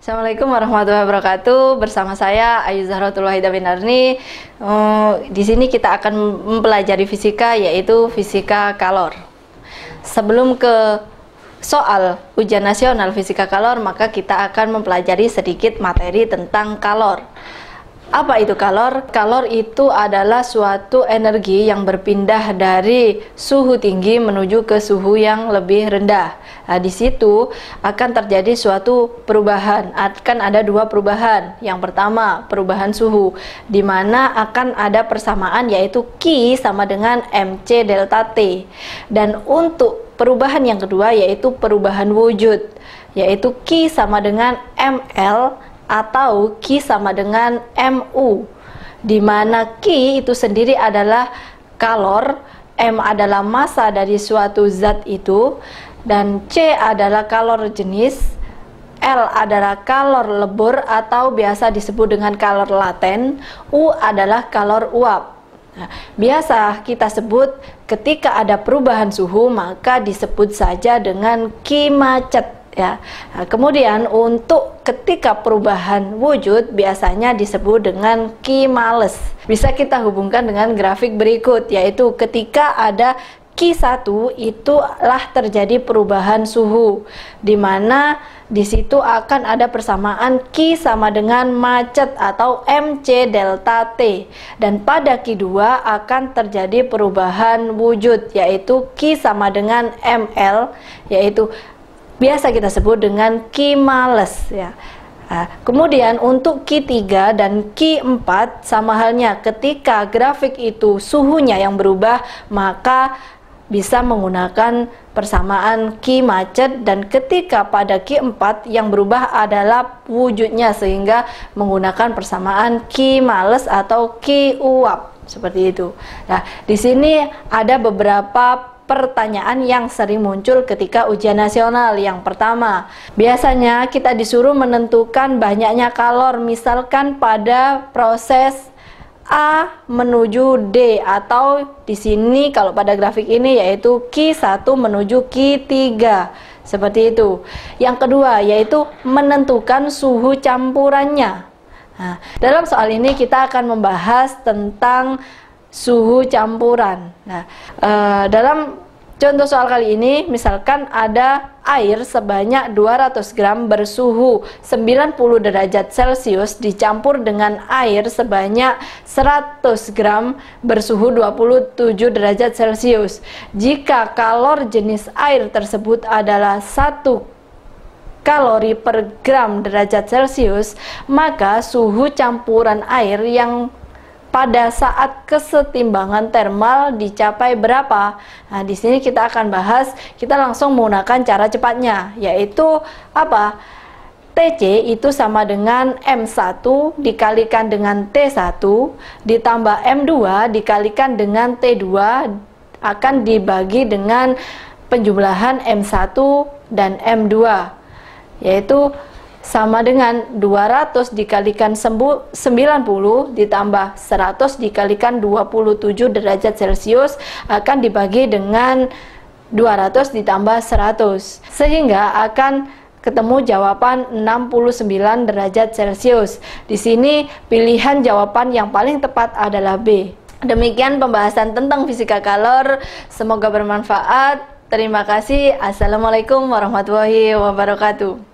Assalamualaikum warahmatullahi wabarakatuh. Bersama saya Ayu Zahratul Wahidah Winarni. Di sini kita akan mempelajari fisika, yaitu fisika kalor. Sebelum ke soal ujian nasional fisika kalor, maka kita akan mempelajari sedikit materi tentang kalor. Apa itu kalor? Kalor itu adalah suatu energi yang berpindah dari suhu tinggi menuju ke suhu yang lebih rendah. Nah, di situ akan terjadi suatu perubahan. Akan ada dua perubahan. Yang pertama, perubahan suhu, di mana akan ada persamaan, yaitu Q sama dengan mc delta T. Dan untuk perubahan yang kedua, yaitu perubahan wujud, yaitu Q sama dengan ml atau Q sama dengan mu, di mana Q itu sendiri adalah kalor, M adalah massa dari suatu zat itu, dan C adalah kalor jenis, L adalah kalor lebur atau biasa disebut dengan kalor laten, U adalah kalor uap. Nah, biasa kita sebut ketika ada perubahan suhu maka disebut saja dengan Q macet. Ya. Nah, kemudian untuk ketika perubahan wujud biasanya disebut dengan Q males. Bisa kita hubungkan dengan grafik berikut, yaitu ketika ada Q1 itulah terjadi perubahan suhu, di mana di situ akan ada persamaan Q sama dengan macet atau mc delta T, dan pada Q2 akan terjadi perubahan wujud, yaitu Q sama dengan ml, yaitu biasa kita sebut dengan Q males ya. Nah, kemudian untuk Q3 dan Q4 sama halnya, ketika grafik itu suhunya yang berubah maka bisa menggunakan persamaan Q macet, dan ketika pada Q4 yang berubah adalah wujudnya sehingga menggunakan persamaan Q males atau Q uap, seperti itu. Nah, di sini ada beberapa pertanyaan yang sering muncul ketika ujian nasional. Yang pertama, biasanya kita disuruh menentukan banyaknya kalor, misalkan pada proses A menuju D, atau di sini kalau pada grafik ini yaitu Q1 menuju Q3, seperti itu. Yang kedua yaitu menentukan suhu campurannya. Nah, dalam soal ini kita akan membahas tentang suhu campuran. Nah, dalam contoh soal kali ini, misalkan ada air sebanyak 200 gram bersuhu 90 derajat Celcius dicampur dengan air sebanyak 100 gram bersuhu 27 derajat Celcius. Jika kalor jenis air tersebut adalah 1 kalori per gram derajat Celcius, maka suhu campuran air yang pada saat kesetimbangan termal dicapai berapa? Nah, di sini kita akan bahas, kita langsung menggunakan cara cepatnya, yaitu apa? TC itu sama dengan M1 dikalikan dengan T1 ditambah M2 dikalikan dengan T2 akan dibagi dengan penjumlahan M1 dan M2, yaitu sama dengan 200 dikalikan 90 ditambah 100 dikalikan 27 derajat Celcius akan dibagi dengan 200 ditambah 100, sehingga akan ketemu jawaban 69 derajat Celcius. Di sini pilihan jawaban yang paling tepat adalah B. Demikian pembahasan tentang fisika kalor, semoga bermanfaat. Terima kasih. Assalamualaikum warahmatullahi wabarakatuh.